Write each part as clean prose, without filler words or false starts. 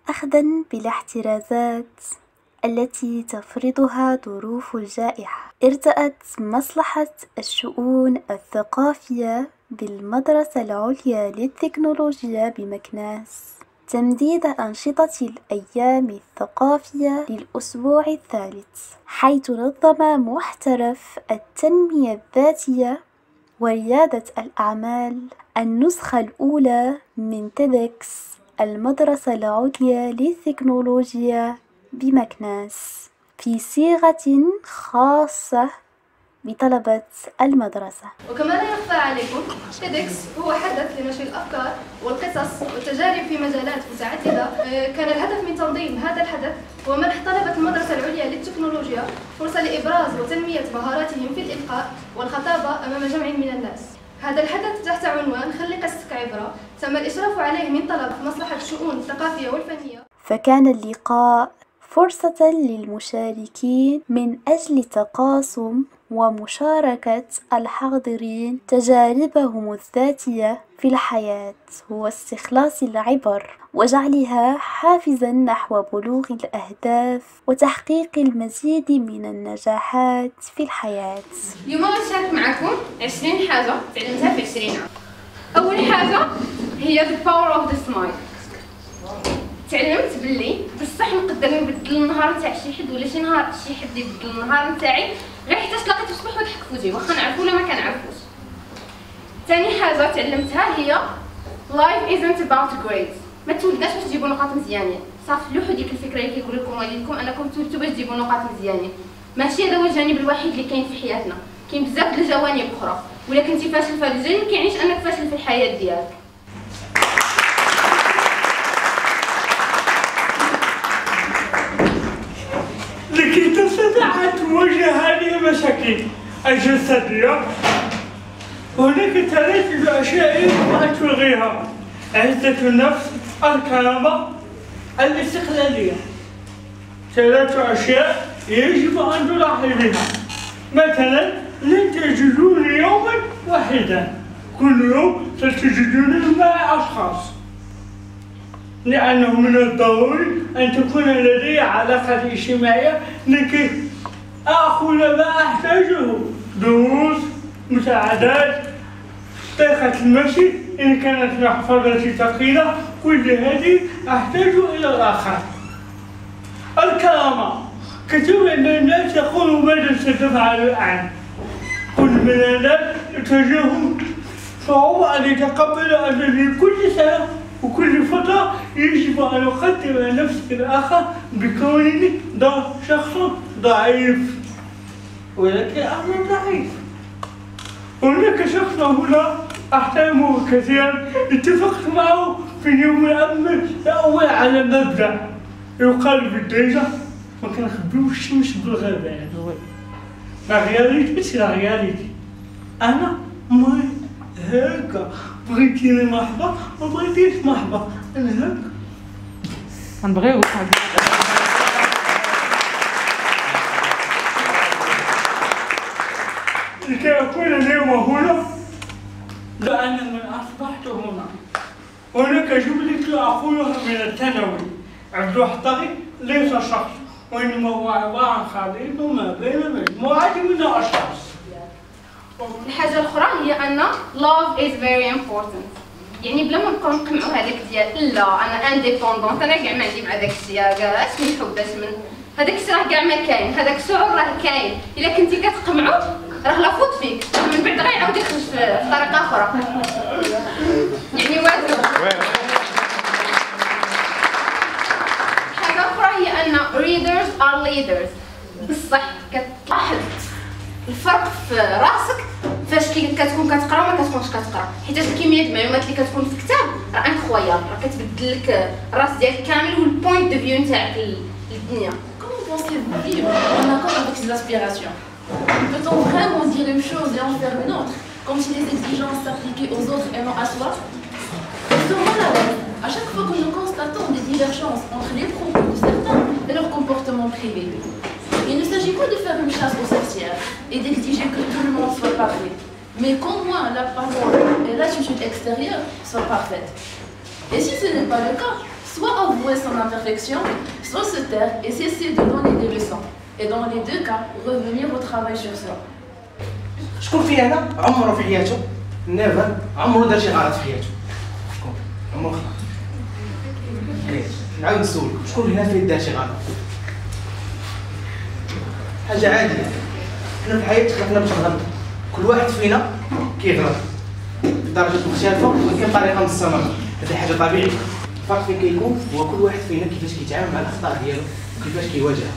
أخذًا بالاحترازات التي تفرضها ظروف الجائحة، ارتأت مصلحة الشؤون الثقافية بالمدرسة العليا للتكنولوجيا بمكناس تمديد أنشطة الأيام الثقافية للأسبوع الثالث، حيث نظم محترف التنمية الذاتية وريادة الأعمال النسخة الأولى من تيدكس المدرسة العليا للتكنولوجيا بمكناس في صيغة خاصة بطلبة المدرسة. وكما لا يخفى عليكم، تيدكس هو حدث لنشر الأفكار والقصص والتجارب في مجالات متعددة. كان الهدف من تنظيم هذا الحدث هو منح طلبة المدرسة العليا للتكنولوجيا فرصة لإبراز وتنمية مهاراتهم في الإلقاء والخطابة أمام جمع من الناس. هذا الحدث تحت عنوان خلي قصتك عبرة تم الإشراف عليه من طلب مصلحة الشؤون الثقافية والفنية. فكان اللقاء فرصة للمشاركين من أجل تقاسم ومشاركة الحاضرين تجاربهم الذاتية في الحياة واستخلاص العبر وجعلها حافزا نحو بلوغ الأهداف وتحقيق المزيد من النجاحات في الحياة. اليوم غنشارك معكم 20 حاجة تعلمتها في 20 عام. أول حاجة هي the power of the smile. تعلمت باللي بصح نقدر نبدل النهار تاع شي حد ولا شي حد يبدل النهار نتاعي غير حيت لقيت في الصباح وضحك في وجهي واخا نعرفو ولا ما كنعرفوش. ثاني حاجه تعلمتها هي life isn't about grades. ما تولدناش باش تجيبوا نقاط مزيانين، صافي لوحوا ديك الفكره اللي كيقول لكم والديكم انكم تولدتوا باش تجيبوا نقاط مزيانين. ماشي هذا هو الجانب الوحيد اللي كاين في حياتنا، كاين بزاف د الجوانب اخرى، ولا كنتي فاشل في هذا الجانب ما كيعنيش انك فاشل في الحياه ديالك. لكي تستطيع أن تواجه هذه المشاكل الجسدية هناك 3 أشياء يجب أن تلغيها: عزة النفس، الكرامة، الاستقلالية. 3 أشياء يجب أن تلاحظها. مثلا لن تجدوني يوما واحدا، كل يوم ستجدونني مع أشخاص، لأنه من الضروري أن تكون لدي علاقة اجتماعية لكي آخذ ما أحتاجه: دروس، مساعدات، طريقة المشي إن كانت محفظتي ثقيلة. كل هذه أحتاج إلى الآخر. الكرامة، كثير من الناس يقولوا ماذا ستفعل الآن؟ كل من الناس تجدهم صعوبة أن يتقبلوا أنني كل سنة وكل فترة يجب أن أقدم نفسي الآخر بكونني شخص ضعيف، ولكن أنا ضعيف. هناك شخص هنا أحترمه كثيرا، اتفقت معه في اليوم الأول على مبدأ يقال بالديجا ما كنخبيوش الشمس بالغابة. لا رياليتي سي لا رياليتي. أنا هكا، بغيتيني مرحبا، ما بغيتيش مرحبا، أنا هكا. غنبغيوك لكي أكون اليوم هنا لأنني أصبحت هنا. هناك جملة أقولها من الثانوي: عبد الحطري ليس شخص، وإنما هو عبارة عن خليط ما بين مجموعة من الأشخاص. الحاجه الاخرى هي ان love is very important. يعني بلا ما نبقاو نقمعوا هذاك ديال لا انا انديبوندونت، انا كاع ما عندي مع داك الشيء، كاع اش من حب اش من هذاك الشيء، راه كاع ما كاين، هذاك الشعور راه كاين. الا كنتي كتقمعوا راه لا فوت فيك، من بعد غيعاود يخرج في طريقه اخرى. يعني وازن. حاجه اخرى هي ان readers are leaders. بصح كتلاحظ الفرق في راسك فاش كتكون كتقرا وما كتكونش كتقرا، حيت كميه المعلومات اللي كتكون في الكتاب راه انكرويابل، راه كتبدل لك الراس ديالك كامل والبوينت دو فيو نتاعك للدنيا. Comment pensez-vous vivre en accord avec ses aspirations? Peut-on vraiment dire une chose et en faire une autre, comme si les exigences s'appliquaient aux autres et non à soi? Nous sommes mal à l'aise à chaque fois que nous constatons des divergences entre les propos de certains et leur comportement privé. Il ne s'agit pas de faire une chasse aux sorcières et d'exiger que tout le monde soit parfait, mais qu'au moins la parole et l'attitude extérieure soient parfaites. Et si ce n'est pas le cas, soit avouer son imperfection, soit se taire et cesser de donner des leçons. Et dans les deux cas, revenir au travail sur soi. شكون فينا عمره في حياته نيفر عمره دار شي غلط في حياته؟ شكون؟ عمره خطأ. نعاود نسولكم شكون هنا فيه دار شي غلط؟ حاجة عادية. حنا في الحياة خلقنا باش نغلطوا. كل واحد فينا كيغلط بدرجات مختلفة ولكن بطريقة مستمرة. هذه حاجة طبيعية. الفرق فين كيكون هو كل واحد فينا كيفاش كيتعامل مع الأخطاء ديالو وكيفاش كيواجهها.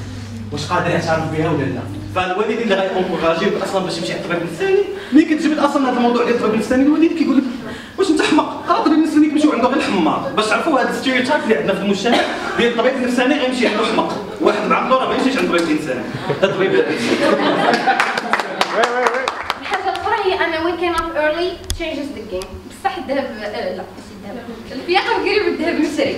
واش قادر يعترف بها ولا لا؟ فالوالدين اللي غيكونكوراجيوك اصلا باش يمشي الطبيب النفساني، ملي كتجبد اصلا هذا الموضوع ديال الطبيب النفساني الوالد كيقول لك واش انت حماق؟ راه الطبيب النفساني كيمشيو عنده غير الحمار، باش تعرفوا هذا الستيريوتايب اللي عندنا في المجتمع ديال الطبيب النفساني غيمشي عنده حماق، واحد معقل راه ما يمشيش عند الطبيب الانساني. الطبيب الحاجه الاخرى هي ان وين كان اب ايرلي تشينجز ذا جيم. بصح الذهب لا ماشي الذهب، الفياقه قريب الذهب مسري،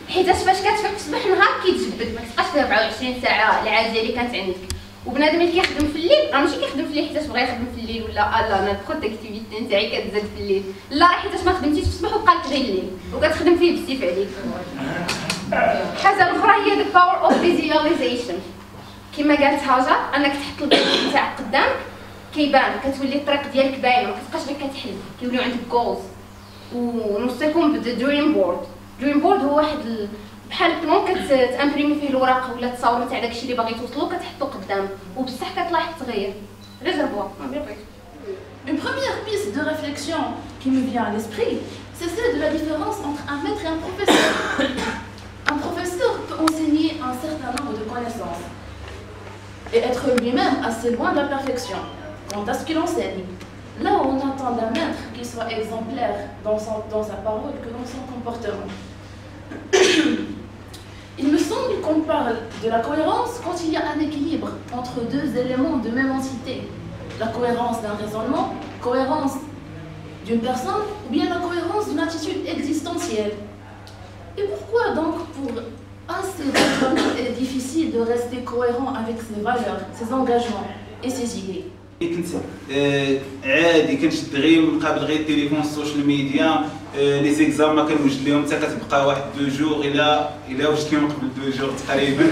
حيت فاش كتفيق تصبح نهار كيتجبد، ما كتبقاش فيه 24 ساعه العاديه اللي كانت عندك. وبنادم اللي كيخدم في الليل راه ماشي كيخدم في الليل حيت بغى يخدم في الليل ولا لا انا البرودكتيفيتي نتاعي كتزاد في الليل، لا راه حيت ما خدمتيش في الصباح وبقى لك غير الليل وكتخدم فيه بالسيف عليك. الحاجه الاخرى هي the power of visualization. كما قالت هاجر انك تحط البيت نتاعك قدامك كيبان، كتولي الطريق ديالك باينه، ما كتبقاش غير كتحل، كيوليو عندك جولز. ونوصيكم بالدريم بورد. دريم بورد هو واحد بحال بلون كتامبريمي فيه الوراق ولا التصاور تاع داكشي اللي باغي توصلو كتحطو قدام وبصح كتلاحظ التغيير. غير جربوها. Une première piste de réflexion qui me vient à l'esprit, c'est celle de la différence entre un maître et un professeur. Un professeur peut enseigner un certain nombre de connaissances et être lui-même assez loin de la perfection quant à ce qu'il enseigne. Là où on attend d'un maître qu'il soit exemplaire dans sa parole que dans son comportement. Il me semble qu'on parle de la cohérence quand il y a un équilibre entre deux éléments de même entité. La cohérence d'un raisonnement, cohérence d'une personne, ou bien la cohérence d'une attitude existentielle. Et pourquoi donc pour un ces raisonnements est difficile de rester cohérent avec ses valeurs, ses engagements et ses idées? كنت عادي كنشد غير مقابل غير التليفون السوشيال ميديا لي زيكزام ما كنوجد لهم حتى كتبقى واحد 2 جور الى وجدت لهم قبل 2 جور تقريبا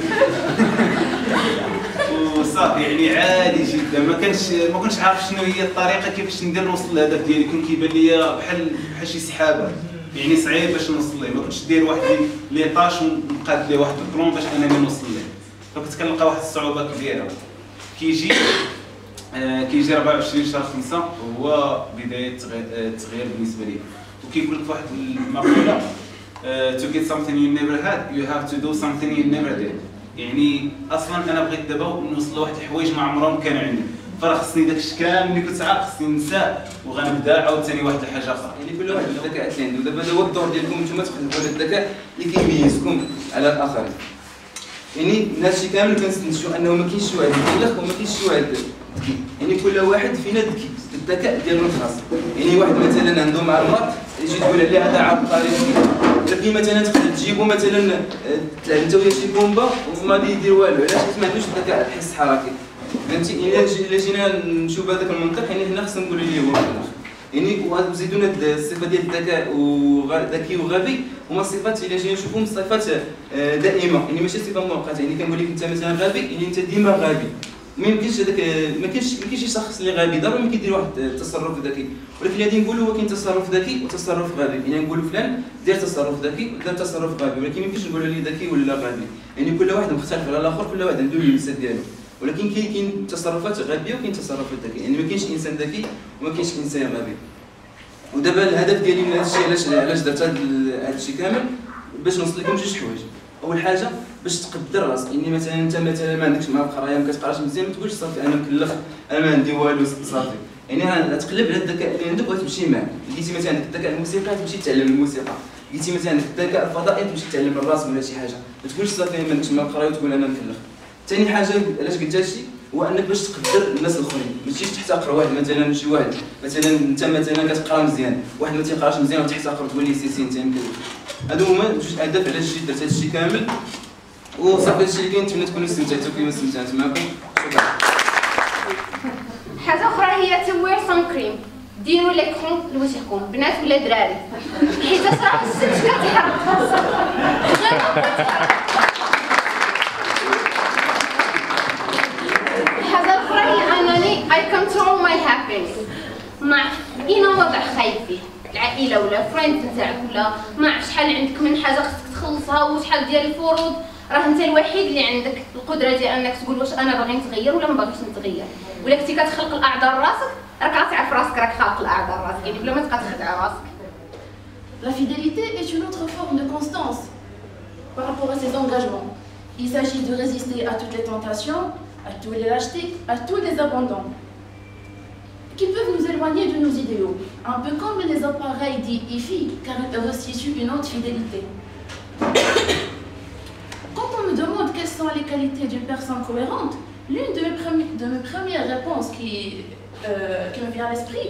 وصافي يعني عادي جدا ما كنتش عارف شنو هي الطريقه كيفاش ندير نوصل للهدف ديالي. كان كيبان ليا بحال شي سحابه يعني صعيب باش نوصل ليه. ما كنتش داير واحد لي طاش ونقاد ليه واحد البلون باش انني نوصل ليه، فكنت كنلقى واحد الصعوبه كبيره. كيجي 24 شهر 5 هو بدايه التغيير بالنسبه لي. وكيقول لك واحد المقوله to get something you never had you have to do something you never did. يعني اصلا انا بغيت دابا نوصل لواحد الحوايج ما عمرهم كانوا عندي، فراه خصني داكشي كامل اللي كنت عارف خصني ننساه وغنبدا عاوتاني واحد الحاجه اخرى. يعني كل واحد الذكاء اللي عنده، دابا هذا هو الدور ديالكم نتوما تخدموا على الذكاء اللي كيميزكم على الاخرين. يعني هادشي كامل كنستنتجوا انه ما كاينش شي واحد مكلخ وما كاينش شي واحد ذكي، يعني كل واحد فينا ذكي الذكاء ديالو الخاص. يعني واحد مثلا عنده معلومات يجي تقول عليه هذا عبقري، لكن مثلا تقدر تجيبو مثلا تلعب انت وياه شي بومبا وما غادي يدير والو، علاش؟ حيت ما عندوش الذكاء الحس الحركي. فهمتي؟ الا جينا نشوف هذاك المنطق يعني هنا خصنا نقولوا ليه هو يعني وزيدوا هاد الصفه ديال الذكاء وذكي وغبي هما صفات الا جينا نشوفهم صفات دائمه، يعني ماشي صفه مؤقته. يعني كنقول لك انت مثلا غبي يعني انت ديما غبي، ما يمكنش هذاك ما كاينش شي شخص اللي غبي ضروري ما كيدير واحد التصرف ذكي، ولكن اللي غادي نقولوا هو كاين تصرف ذكي وتصرف غبي. يعني نقولوا فلان دير تصرف ذكي ودار تصرف غبي، ولكن ما يمكنش نقولوا ليه ذكي ولا غبي. يعني كل واحد مختلف على الاخر، كل واحد عنده اللمسه ديالو، ولكن كاين تصرفات غبيه وكاين تصرفات ذكيه. يعني ما كاينش انسان ذكي وما كاينش انسان غبي. ودابا الهدف ديالي من هذا الشيء علاش درت هذا الشيء كامل باش نوصل لكم جوج حوايج. اول حاجه باش تقدر راسك، يعني مثلا انت مثلا ما عندكش مع القرايه ما كتقراش مزيان ما تقولش صافي انا مكلخ انا ما عندي والو صافي. يعني تقلب على الذكاء اللي عندك وتمشي معاه. لقيتي مثلا عندك الذكاء الموسيقي تمشي تعلم الموسيقى، لقيتي مثلا عندك الذكاء الفضائي تمشي تعلم الرسم ولا شي حاجه، ما تقولش صافي ما عندكش مع القرايه وتقول انا مكلخ. ثاني حاجه علاش قلت هادشي هو انك باش تقدر الناس الاخرين، ماشي تحتقر واحد مثلا شي واحد مثلا انت مثلا كتقرا مزيان واحد ما تيقراش مزيان وتحتقر تقول لي سي انت يمكن. هادو هما جوج اهداف علاش درت هادشي كامل وصافي. هادشي اللي كاين، نتمنى تكونوا استمتعتوا كيما استمتعت معكم. شكرا. حاجه اخرى هي to wear sun cream. ديروا ليكرون لوجهكم بنات ولا دراري، حيت راه الشمس كتحرق. الحاجه الاخرى هي انني I control my happiness. ما اين وضع خايب فيه العائله ولا فريندز نتاعك ولا ما عرف شحال عندك من حاجه خصك تخلصها وشحال ديال الفروض، راه انت الوحيد اللي عندك القدره ديال انك تقول واش انا باغي نتغير ولا ما باغيش نتغير. ولا كنتي كتخلق الاعذار راسك راك غتعرف راسك راك خالق الاعذار راسك، يعني بلا ما تبقى تخدع راسك. La fidélité est une autre forme de constance par rapport à ses engagements. Il s'agit de résister à toutes les tentations, à tous les lâchetés, à tous les abandons qui peuvent nous éloigner de nos idéaux, un peu comme les appareils dits hi-fi, car ils restituent une haute fidélité. Quand on me demande quelles sont les qualités d'une personne cohérente, l'une de mes premières réponses qui me vient à l'esprit,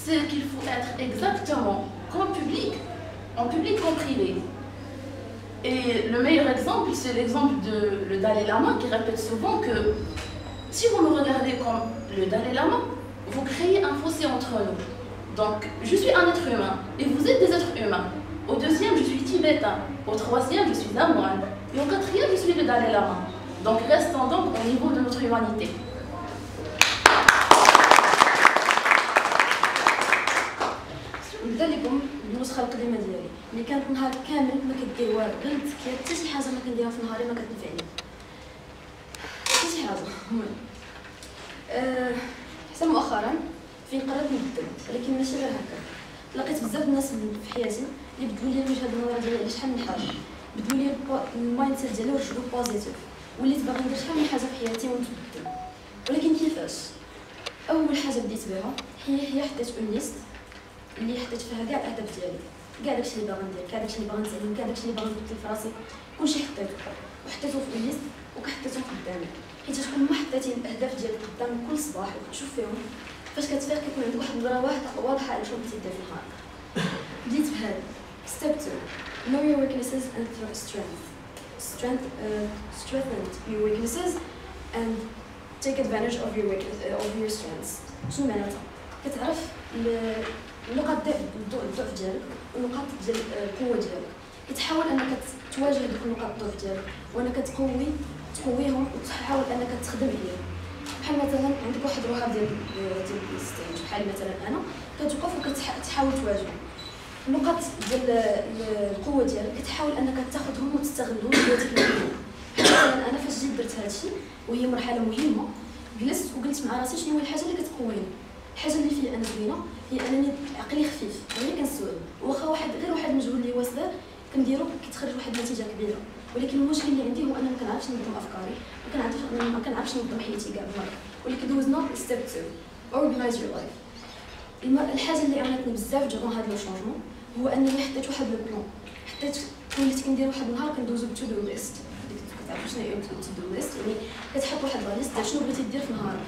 c'est qu'il faut être exactement en public comme privé. Et le meilleur exemple, c'est l'exemple de le Dalai Lama qui répète souvent que si vous me regardez comme le Dalai Lama, vous créez un fossé entre nous. Donc, je suis un être humain et vous êtes des êtres humains. Au deuxième, je suis tibétain. Au troisième, je suis un moine. Et au quatrième, je suis le Dalai Lama. Donc, restons donc au niveau de notre humanité. نبدا لكم بالنسخه القديمه ديالي اللي كانت نهار كامل ما كدير والو، غير التسكير، حتى شي حاجه ما كنديرها في نهاري ما كتنفعني حتى شي حاجه. المهم حتى مؤخرا فين قررت نبدل، ولكن ماشي غير هكا. لقيت بزاف الناس في حياتي اللي بدلوا لي وجهه النظر ديالي على شحال من حاجه، بدلوا لي المايند سيت ديالي ورجعوا بوزيتيف، وليت باغي ندير شحال من حاجه في حياتي ونتبدل. ولكن كيفاش؟ اول حاجه بديت بها هي حطيت اون ليست اللي حطيت فيها كاع الاهداف ديالي، كاع داكشي اللي باغي ندير، كاع داكشي اللي باغي نتعلم، كاع داكشي اللي باغي نبدل في راسي، كلشي حطيته في الليست وكحطيتهم قدامي. حيت كل ما حطيتي الاهداف ديالك قدامك كل صباح وكتشوف فيهم فاش كتفيق كيكون عندك واحد النظره واضحه على شنو بغيتي دير في نهارك. بديت بهذا ستيب 2 know your weaknesses and strengthen your weaknesses and take advantage of your strengths. شنو معناتها؟ كتعرف النقاط الضعف ديالك والنقاط ديال القوه ديالك، كتحاول انك تواجه دوك نقاط الضعف ديالك وانك تقويهم وتحاول انك تخدم عليهم. بحال مثلا عندك واحد الرهاب ديال الستيج، بحال مثلا انا كتوقف وكتحاول تواجه النقاط ديال القوه ديالك، كتحاول انك تاخذهم وتستغلهم لياتك المهمه. مثلا انا فاش جيت درت هذا الشيء وهي مرحله مهمه، جلست وقلت مع راسي شنو هي الحاجه اللي كتقويني. الحاجه اللي فيا انا زوينه هي انني عقلي خفيف، غير كنسول واخا غير واحد المجهود اللي هو صغير كنديرو كتخرج واحد النتيجه كبيره. ولكن المشكل اللي عندي هو انني ما كنعرفش ننظم افكاري، ما كنعرفش ننظم حياتي كاع بالمره. ولكن there was not step 2 organize your life. الحاجه اللي عاونتني بزاف جوغون هذا لو شونجمون هو انني حطيت واحد لو بلان، وليت كندير واحد النهار كندوزو تو دو ليست. كتعرفوا شنو هي تو دو ليست؟ يعني كتحط واحد لا ليست ديال شنو بغيتي دير في نهارك.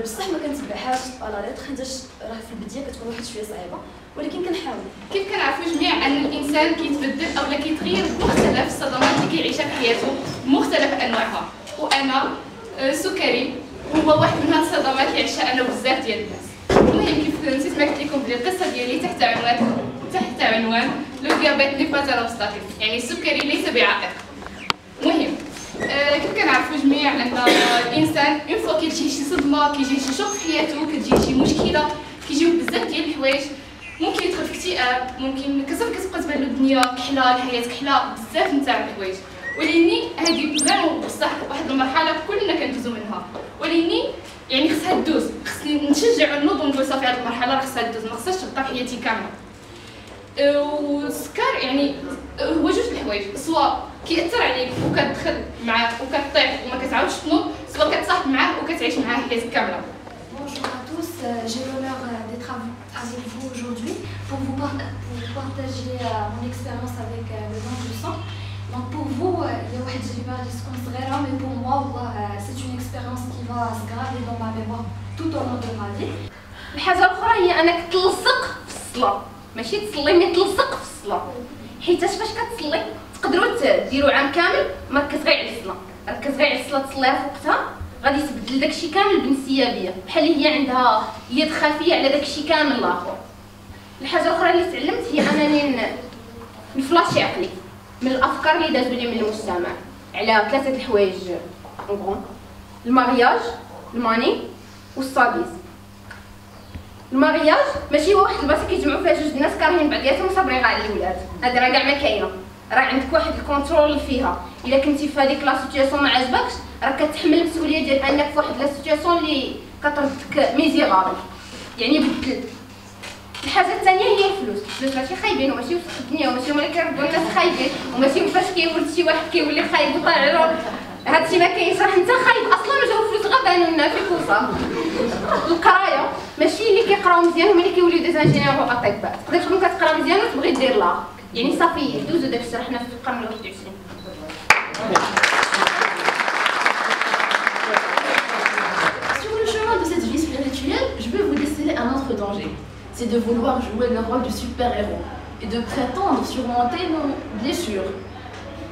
بصح ما كنتبعهاش على ليتر حيتاش راه في البدايه كتكون واحد شويه صعيبه، ولكن كنحاول. كيف كنعرفوا جميع ان الانسان كيتبدل اولا كيتغير بمختلف الصدمات اللي كيعيشها في حياته بمختلف انواعها، وانا سكري هو واحد من هاد الصدمات اللي عشتها انا وبزاف ديال الناس. المهم كيف نسيت ما قلت لكم بلي القصه ديالي تحت عنوان لو ديابيت ني با ان اوبستاكل، يعني السكري ليس بعائق. المهم كيف كنعرفوا جميع ان الانسان اون فوا كيجي شي صدمه، كيجي شي شوك في حياته، كتجي شي مشكله، كيجيو بزاف ديال الحوايج، ممكن يدخل في اكتئاب، ممكن كتبقى تبان له الدنيا كحله، الحياه كحله، بزاف نتاع الحوايج. ولكن هذه فريمون بصح واحد المرحله كلنا كندوزو منها، ولكن يعني خصها تدوز، خصني نشجع ونوض ونقول صافي هذه المرحله راه خصها تدوز، ما خصهاش تبقى في حياتي كامله. والسكر يعني هو جوج الحوايج، سواء كيأثر عليك وكتدخل معاه وكتطيح وما كتعاودش تنوض، سواء كتصاحب معاه وكتعيش معاه حياتك كامله. Bonjour à tous, j'ai l'honneur d'être avec vous aujourd'hui pour partager mon expérience avec le don du sang. Donc pour vous, il y a واحد التجربة اللي تكون صغيرة، mais pour moi c'est une expérience qui va se graver dans ma mémoire tout au long de ma vie. الحاجة الأخرى هي أنك تلصق في الصلاة، ماشي تصلي مي تلصق في الصلاة، حيتاش فاش كتصلي تقدروا ديروا عام كامل مركز غير على الصلاة، ركز غير على الصلاة تصليها في وقتها غادي تبدل داكشي كامل بانسيابيه، بحال هي عندها يد خفيه على داكشي كامل الاخر. الحاجه الاخرى اللي تعلمت هي انني نفلاشي عقلي من الافكار اللي دازوا لي من المجتمع على 3 الحوايج اون: المارياج، الماني والساديزم. المارياج ماشي هو واحد البلاصه كيتجمعوا فيها جوج الناس كارهين بعضياتهم وصابرين غير على الاولاد، هذا راه كاع ما كاينه، راه عندك واحد الكونترول فيها. الا كنتي في هذيك لا سيتوياسيون ما عجبكش راه كتحمل المسؤوليه ديال انك في واحد لا سيتوياسيون اللي كتردك ميزيرابل، يعني بدل. الحاجه الثانيه هي الفلوس ماشي خايبين وماشي وسط الدنيا وماشي هما اللي كيردوا الناس خايبين وماشي فاش كيولد شي واحد كيولي خايب وطالع له هادشي ما كاينش، راه انت خايب اصلا وجاو فلوس غدا بانوا لنا فيك وصافي. القرايه ماشي اللي كيقراو مزيان هما اللي كيوليو دي انجينيور واطباء، تقدر تكون كتقرا مزيان وتبغي دير لا، يعني صافي دوزو داك الشيء، حنا في القرن 21. Sur le chemin de cette vie spirituelle, je vais vous déceler un autre danger. C'est de vouloir jouer le rôle du super-héros et de prétendre surmonter nos blessures,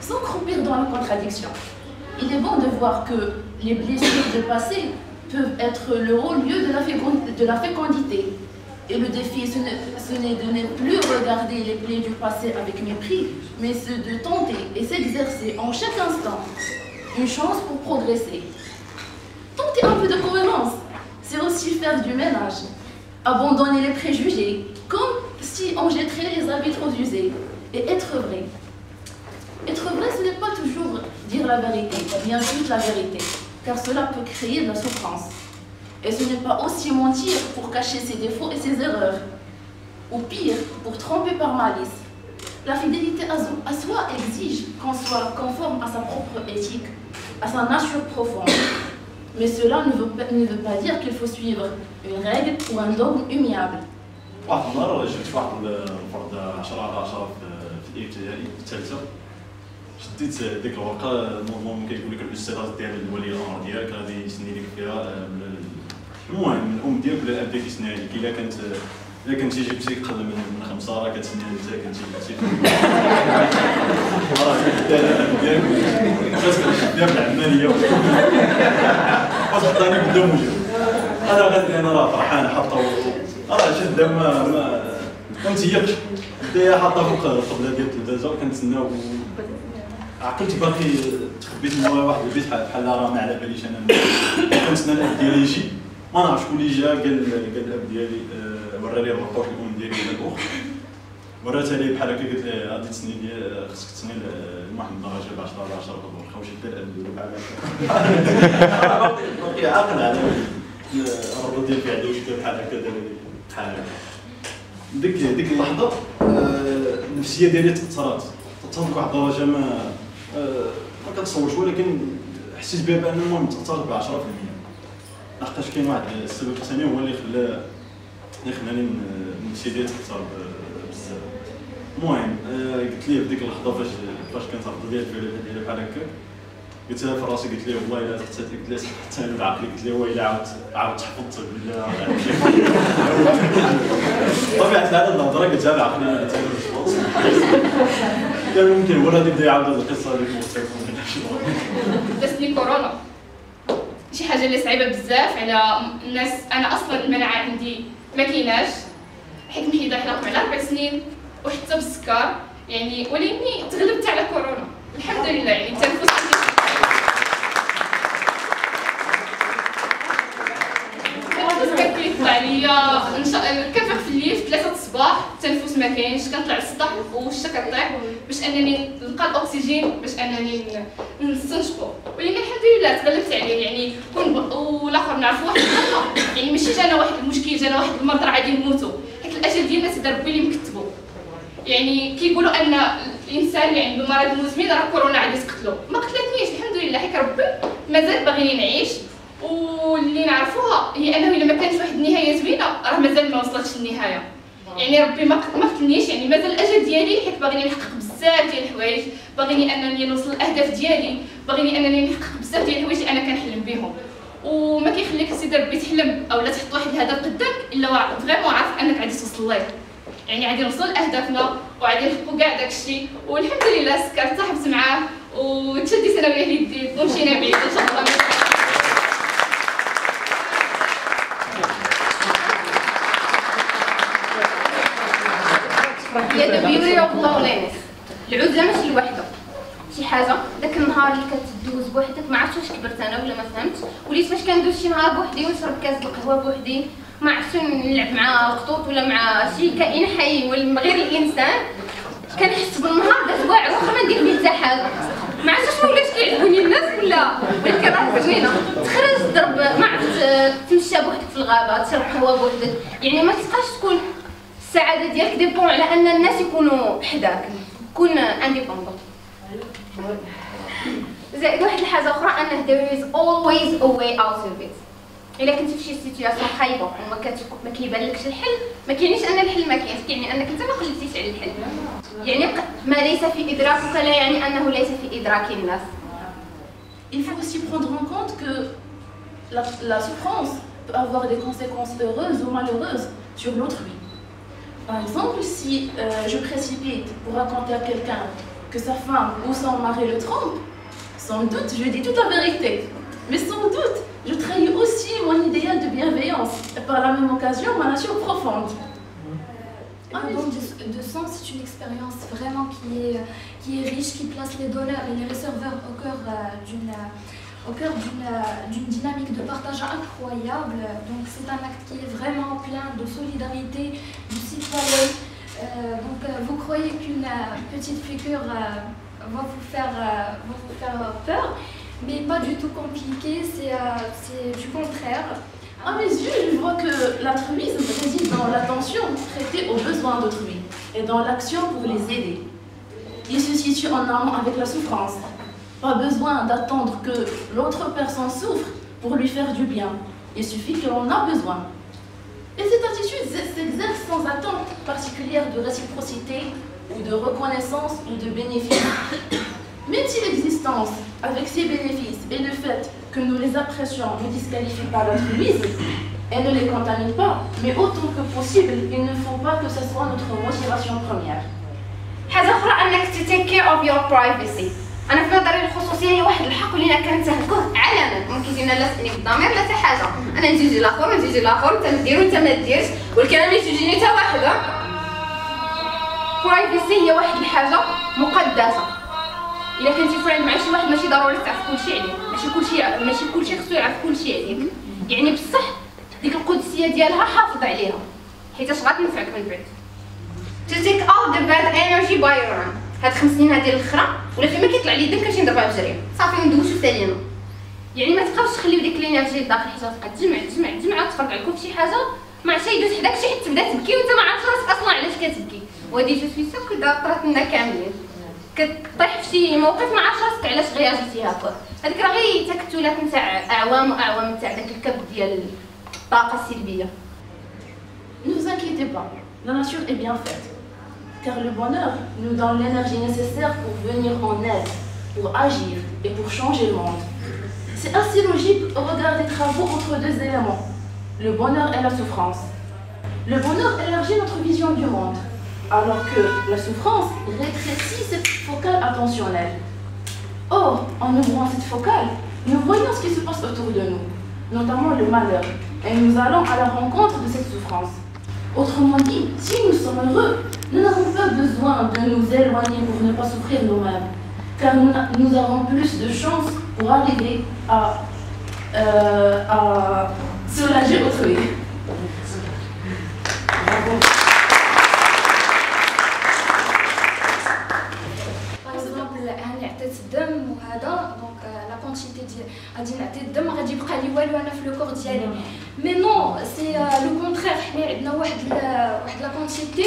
sans croupir dans la contradiction. Il est bon de voir que les blessures du passé peuvent être le haut lieu de la fécondité. Et le défi, ce n'est de ne plus regarder les plaies du passé avec mépris, mais c'est de tenter et s'exercer en chaque instant une chance pour progresser. Tenter un peu de cohérence, c'est aussi faire du ménage, abandonner les préjugés, comme si on jetterait les habits trop usés, et être vrai. Être vrai, ce n'est pas toujours dire la vérité, bien toute la vérité, car cela peut créer de la souffrance. Et ce n'est pas aussi mentir pour cacher ses défauts et ses erreurs, ou pire, pour tromper par malice. La fidélité à soi exige qu'on soit conforme à sa propre éthique, à sa nature profonde. Mais cela ne veut pas dire qu'il faut suivre une règle ou un dogme immuable. واحد النهار جبت واحد الفرد 10/10 في الابتدائي الثالثه، شديت ديك الورقه نورمالمون كيقول لك الاستاذ ديال الولي الامر ديالك غادي يسني لك فيها المهم الام ديالك ولا الاب ديالك يسنيها لك. الا كنتي جبتي قل من 5 راه كتسني انت كنتي جبتي راه الاب ديالك كتدير بالعمليه وتحطاني قدام وجهك. انا غادي انا راه فرحان حاطه راه شاده ما متيقش بدايه حاطه فوق الطبله ديال الثلاجه كنتسناو. عقلت باقي تخبيت من ورا واحد البيت بحال راه ما على باليش انا كنتسنى الاب ديالي يجي، ما نعرف شكون اللي جا قال الاب ديالي ورا لي الرابور الام ديالي ولا الاخت وراتها لي بحال هكا قالت لي غادي تسني لي خصك تسني لواحد الدرجه ب 10/10 واخا واش دار الاب ديالي بحال هكا باقي عاقل على الرد ديال في عدو شكل بحال هكا دار بحال هكا. ديك اللحظه النفسيه ديالي تاثرت لواحد الدرجه ما كنتصورش، ولكن حسيت بها بان المهم تاثرت ب 10%. لحقاش كاين واحد السبب ثاني هو اللي خلاني النفسيه ديالي تاثر بزاف. المهم قلت ليه في ديك اللحظه فاش كانت الرده ديال الفعل ديالي بحال هكا، قلت لها في راسي قلت ليه والله الا قلت لها حتى انا بعقلي قلت ليه ويلي عاود تحفظت بالله طبيعه الحال الهضره قلتها بعقلي قلت لها قال ممكن هو غادي يبدا يعاود هذه القصه هذيك دازتني كورونا، شي حاجه اللي صعيبه بزاف على الناس. انا اصلا المناعه عندي ما كايناش، حيت محيده حلاق على 4 سنين وحتى بالسكر يعني، ولكني تغلبت على كورونا الحمد لله. يعني التنفس كان كيطلع ليا كنفيق في الليل في 3 الصباح، التنفس ما كاينش، كنطلع للسطح والشتا كطيح باش انني نلقى الاكسجين باش انني نستنشقو، ولكن الحمد لله تغلبت عليه. يعني والاخر نعرف واحد الحاجه، يعني ماشي جانا واحد المشكل، جانا واحد المرض راه غادي نموتوا، حيت الاجل ديالنا سيدي ربي اللي مكتبو. يعني كيقولوا ان الانسان اللي عنده مرض مزمن راه كورونا غادي تقتلو، ما قتلتنيش الحمد لله، حيت ربي مازال باغيني نعيش. واللي نعرفوها هي انه الا ما كانش واحد النهايه زوينه راه مازال ما وصلتش النهايه. يعني ربي ما قتلنيش، يعني مازال الاجل ديالي، حيت باغيني نحقق بزاف ديال الحوايج، باغيني انني نوصل الاهداف ديالي، باغيني انني نحقق بزاف ديال الحوايج اللي انا كنحلم بهم. وما كيخليك سيدي ربي تحلم اولا تحط واحد الهدف قدامك الا فريمون عارف انك غادي توصل ليه. يعني غادي نوصلوا لاهدافنا وغادي نحققوا كاع داكشي، والحمد لله سكرت صاحبت معاه وتشديت انا وياه اليدين ومشينا بعيد ان شاء الله. theory of loneliness. العزلة ماشي لوحدها، شي حاجة داك النهار اللي كتدوز بوحدك، ما عرفتش واش كبرت أنا ولا ما فهمتش، وليت فاش كندوز شي نهار بوحدي ونشرب كاس القهوة بوحدي، ما عرفتش نلعب مع الخطوط ولا مع شي كائن حي ولا غير الإنسان، كنحس بالنهار داز واعر واخا ما ندير به حتى حاجة، ما عرفتش ما ولاش كيعجبوني الناس ولكن راه زوينة، تخرج تضرب ما عرفت تمشى بوحدك في الغابة، تشرب قهوة بوحدك، يعني ما تبقاش تكون السعادة ديالك ديبون على أن الناس يكونوا حداك، كون انديبوندون. زائد واحد الحاجة أخرى أنه there is always a way out of it. إلا كنتي في شي سيتوياسيون خايبة وما كيبانلكش الحل، ما كيعنيش أن الحل ما كاينش، كيعني أنك أنت ما قلبتيش على الحل. يعني ما ليس في إدراكك لا يعني أنه ليس في إدراك الناس. Il faut aussi prendre en compte que la souffrance peut avoir des conséquences heureuses ou malheureuses sur l'autrui. Par exemple, si je précipite pour raconter à quelqu'un que sa femme ou son mari le trompe, sans doute je dis toute la vérité. Mais sans doute, je trahis aussi mon idéal de bienveillance et par la même occasion ma nature profonde. Le don de sens, c'est une expérience vraiment qui est riche, qui place les donneurs et les receveurs au cœur d'une dynamique de partage incroyable. Donc c'est un acte qui est vraiment plein de solidarité, de citoyen. Donc vous croyez qu'une petite figure va vous faire peur, mais pas du tout compliqué, c'est du contraire. À mes yeux, je vois que l'altruisme réside dans l'attention prêtée aux besoins d'autrui et dans l'action pour les aider. Il se situe en amont avec la souffrance. Pas besoin d'attendre que l'autre personne souffre pour lui faire du bien. Il suffit que l'on a besoin. Et cette attitude s'exerce sans attente particulière de réciprocité ou de reconnaissance ou de bénéfice. Même si l'existence, avec ses bénéfices et le fait que nous les apprécions, ne disqualifie pas l'altruisme et ne les contamine pas, mais autant que possible, il ne faut pas que ce soit notre motivation première. حاجة أخرى أنك take care of your privacy. أنا في نظري الخصوصية هي واحد الحق اللي كنتهكوه علنا، ممكن يجينا لا تسألني بالضمير لا حتى حاجة، أنا نجي الآخر ونجي الآخر أنت ما دير وأنت ما ديرش، ولكن أنا ملي تجيني حتى واحدة. privacy هي واحد الحاجة مقدسة. إلا كنتي فريند مع شي واحد ماشي ضروري تعرف كلشي عليه، ماشي كلشي خصو يعرف كلشي عليك، يعني بصح ديك القدسية ديالها حافظ عليها، حيتاش غتنفعك من بعد. To take out the bad energy by your own. هاد 5 سنين هادي الاخرى ولا فيما كيطلع لي الدم كنمشي نضربها بجري، صافي وندوشو سالينا. يعني ما تبقاوش تخليو ديك الانرجي لداخل حيت غتبقى تجمع وتفرج عليكم في شي حاجة مع شي يدوز حداك شي حد تبدا تبكي وانت ما عرفتش راسك اصلا علاش كتبكي، وهادي جو سوي سيغ كو طرات لنا كاملين. كطيح في شي موقف ما عرفتش راسك علاش رياجيتي هكا، هذيك راه غير تكتلات نتاع اعوام واعوام نتاع داك الكبت ديال الطاقة السلبية. Ne vous inquiétez pas, la nature est bien faite. Car le bonheur nous donne l'énergie nécessaire pour venir en aide, pour agir et pour changer le monde. C'est assez logique au regard des travaux entre deux éléments, le bonheur et la souffrance. Le bonheur élargit notre vision du monde, alors que la souffrance rétrécit cette focale attentionnelle. Or, en ouvrant cette focale, nous voyons ce qui se passe autour de nous, notamment le malheur, et nous allons à la rencontre de cette souffrance. Autrement dit, si nous sommes heureux, nous n'avons pas besoin de nous éloigner pour ne pas souffrir nous-mêmes, car nous avons plus de chances pour arriver à soulager autrui. Par exemple, أنا عطيت الدم وهذا دونك لا كونتيتي ديال غادي نعطي الدم غادي يبقى لي والو أنا في لو كور ديالي، مي نو سي لو كونترير، حنا عندنا واحد لا كونتيتي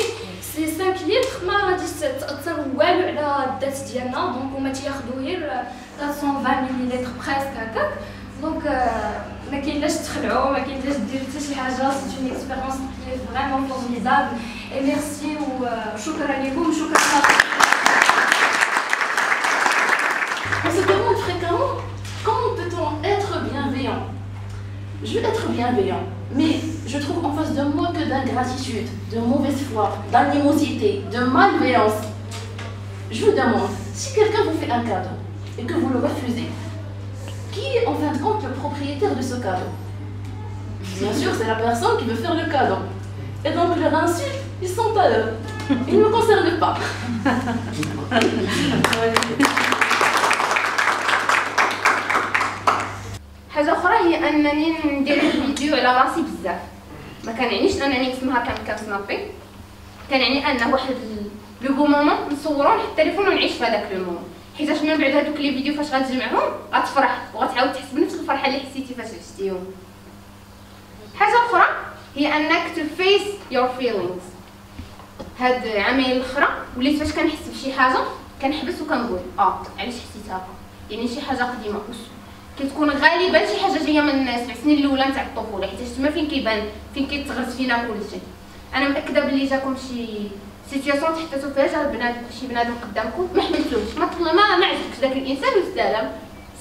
سي 5 لتر ما غاديش تأثر والو على الذات ديالنا، دونك هما تياخدو غير 420 مليلتر بريسك هكاك، دونك ما كاين لاش تخلعوا، ما كاين لاش ديروا حتى شي حاجه، سي اون اكسبيريونس كي فريمون فورميدابل اي ميرسي وشكرا لكم، شكرا. On se demande fréquemment comment peut-on être bienveillant. Je veux être bienveillant, mais je trouve en face de moi que d'ingratitude, de mauvaise foi, d'animosité, de malveillance. Je vous demande, si quelqu'un vous fait un cadeau et que vous le refusez, qui est en fin de compte le propriétaire de ce cadeau? Bien sûr, c'est la personne qui veut faire le cadeau. Et donc leur insulte ils sont à eux. Ils ne me concernent pas. حاجه اخرى هي انني ندير الفيديو على راسي بزاف. ما كنعنيش انني نسمعها كنسنابي، كنعني ان واحد لو بو مومون نصورو نحط التليفون ونعيش في هذاك لو مومون، حيت من بعد هذوك لي فيديو فاش غتجمعهم غتفرح وغتعاود تحس بنفس الفرحه اللي حسيتي فاش عشتيهم. حاجه اخرى هي انك to face your feelings. هاد العامين الاخرى وليت فاش كنحس بشي حاجه كنحبس وكنقول علاش حسيت هكا، يعني شي حاجه قديمه كتكون غالبا شي حاجه جايه من الناس في السنين الاولى تاع الطفوله، حيت تما فين كيبان فين كيتغرس فينا كلشي. انا متاكده بلي جاكم شي سيتوياسيون تحطوا فيها شي بنادم قدامكم ما حملتوش، ما عجبكش داك الانسان والسلام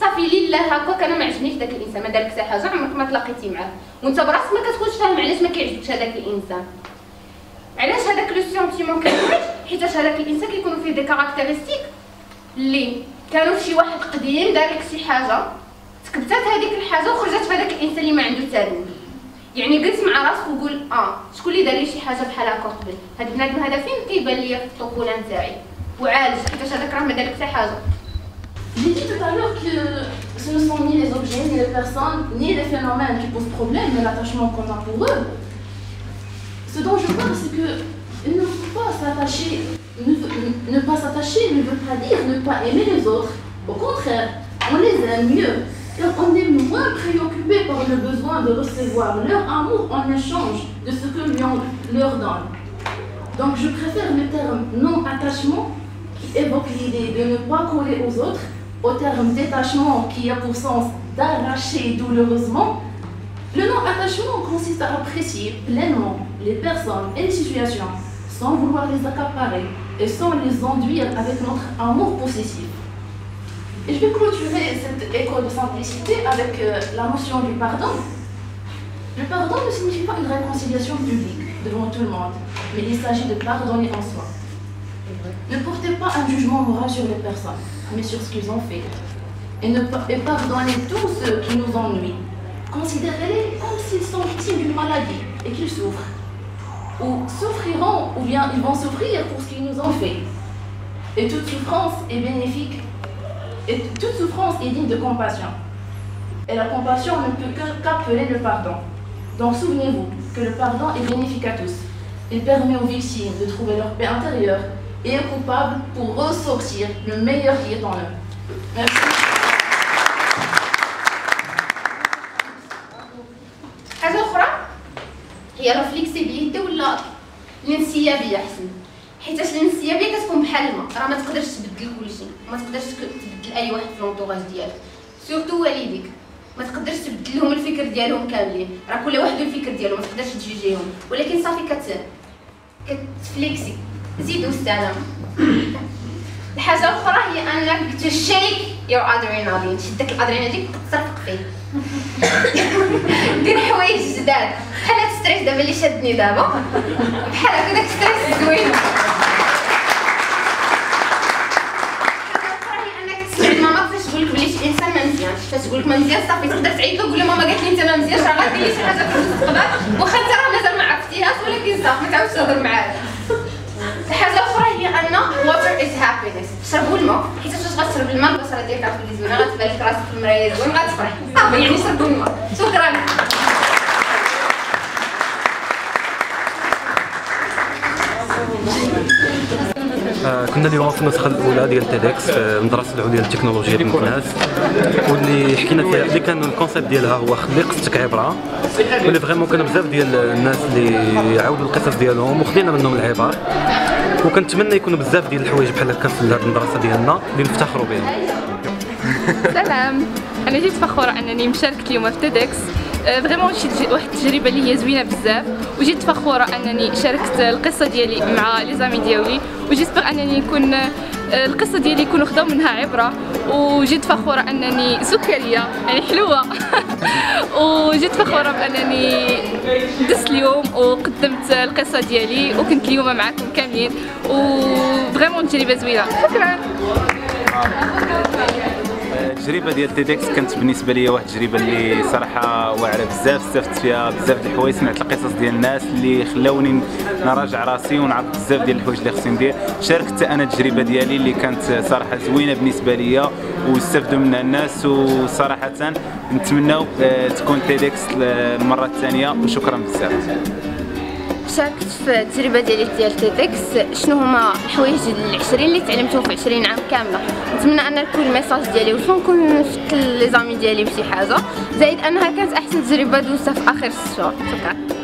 صافي لله هكاك انا ما عجبنيش داك الانسان، ما دار لك حتى حاجه، عمرك ما تلاقيتي معاه وانت براسك ما كتكونش فاهم علاش ما كيعجبكش هذاك الانسان. علاش هذاك لو سونتيمون كيخرج؟ حيت هذاك الانسان كيكونوا فيه دي كاركتيرستيك اللي كانوا في شي واحد قديم دار لك شي حاجه تكبتات هذيك الحاجه وخرجت في هذاك الانسان اللي ما عنده تالي. يعني جلس مع راسك وقول شكون اللي دار لي شي حاجه بحال هكا قبل، هذا البنادم هذا فين كيبان ليا في الطفوله نتاعي وعالج حيت هذاك راه ما دار لك حتى حاجه. J'ai dit tout à l'heure que ce ne sont ni les objets, ni les personnes, ni les phénomènes qui posent problème, mais l'attachement qu'on a pour eux. Ce dont je parle, c'est que ne pas s'attacher, ne pas s'attacher ne veut pas dire ne pas aimer les autres. Au contraire, on les aime mieux, car on est moins préoccupé par le besoin de recevoir leur amour en échange de ce que l'on leur donne. Donc je préfère le terme non-attachement qui évoque l'idée de ne pas coller aux autres, au terme détachement qui a pour sens d'arracher douloureusement. Le non-attachement consiste à apprécier pleinement les personnes et les situations sans vouloir les accaparer et sans les enduire avec notre amour possessif. Et je vais clôturer cette école de simplicité avec la notion du pardon. Le pardon ne signifie pas une réconciliation publique devant tout le monde, mais il s'agit de pardonner en soi. Ne portez pas un jugement moral sur les personnes, mais sur ce qu'ils ont fait. Et pardonnez tous ceux qui nous ennuient. Considérez-les comme s'ils sont victimes d'une maladie et qu'ils souffrent. Ou souffriront, ou bien ils vont souffrir pour ce qu'ils nous ont fait. Et toute souffrance est bénéfique. Et toute souffrance est digne de compassion. Et la compassion ne peut qu'appeler le pardon. Donc souvenez-vous que le pardon est bénéfique à tous. Il permet aux victimes de trouver leur paix intérieure et aux coupables pour ressortir le meilleur qui est en eux. Merci. حاجه اخرى هي لا فليكسيبيليتي ولا الانسيابيه احسن، حيت الانسيابيه كتكون بحال الماء، راه ما تقدرش تبدل كلشي، ما تقدرش تبدل اي واحد في لونطوغاج ديالك، سورتو والديك ما تقدرش تبدل لهم الفكر ديالهم كاملين، راه كل واحد الفكر ديالو ما تقدرش تجيجيهم، ولكن صافي كتفليكسي زيدو السلام. الحاجه الاخرى هي انك تشيك يور ادرينالين، شد داك الادرينالين تصرفق فيه دير حوايج جداد بحال هاد ستريس دابا اللي شادني دابا بحال هكا داك ستريس زوين. ماما فاش تقول لك بلي شي انسان ما مزيانش، فاش تقول لك ما مزيانش صافي تقدر تعيط له قول له ماما قالت لي انت ما مزيانش، راه غادير لي شي حاجه في المستقبل واخا انت راه مازال ما عرفتيهاش، ولكن صافي ما تعاودش تهضر معاه. الحاجه الاخرى هي ان water is happiness، شربوا الماء حيت فاش غتشرب الماء البشره ديالك غتولي زوينه، غتبان لك راسك في المرايه زوين غتفرح، صافي يعني شربوا الماء. شكرا. كنا اليوم في النسخه الاولى ديال تيدكس في المدرسه العليا للتكنولوجيا بمكناس، واللي حكينا فيها اللي كان الكونسيبت ديالها هو خلي قصتك عبره، واللي فريمون كان بزاف ديال الناس اللي عاودوا القصص ديالهم وخدينا منهم العبر، وكنتمنى يكونوا بزاف ديال الحوايج بحال هكا في هذه المدرسه ديالنا اللي نفتخروا بها. سلام، انا جيت فخوره انني مشاركه اليوم في تيدكس، فريمون شي واحد التجربه اللي هي زوينه بزاف، وجيت فخوره انني شاركت القصه ديالي مع لي زامي ديالي، وجيسبر انني نكون القصه ديالي يكونوا خداو منها عبره، وجيت فخوره انني سكريه يعني حلوه وجيت فخوره بانني دزت اليوم وقدمت القصه ديالي وكنت اليوم معكم كاملين، وفريمون تجربه زوينه. شكرا. التجربه ديال تيدكس كانت بالنسبه لي واحد التجربه اللي صراحه واعره بزاف، استفدت فيها بزاف ديال الحوايج، سمعت القصص ديال الناس اللي خلاوني نراجع راسي ونعرف بزاف ديال الحوايج اللي خصني ندير. شاركت انا التجربه ديالي اللي كانت صراحه زوينه بالنسبه ليا واستفدوا منها الناس، وصراحه نتمناو تكون تيدكس المره الثانيه، وشكرا بزاف. شاركت في التجربه ديال تيدكس. شنو هما الحوايج ال20 اللي تعلمتهم في 20 عام كامله؟ نتمنى ان نكون الميساج ديالي وصل، نكون فدت لي زامي ديالي بشي حاجه، زائد انها كانت احسن تجربه دوزتها في اخر 6 شهور. شكرا.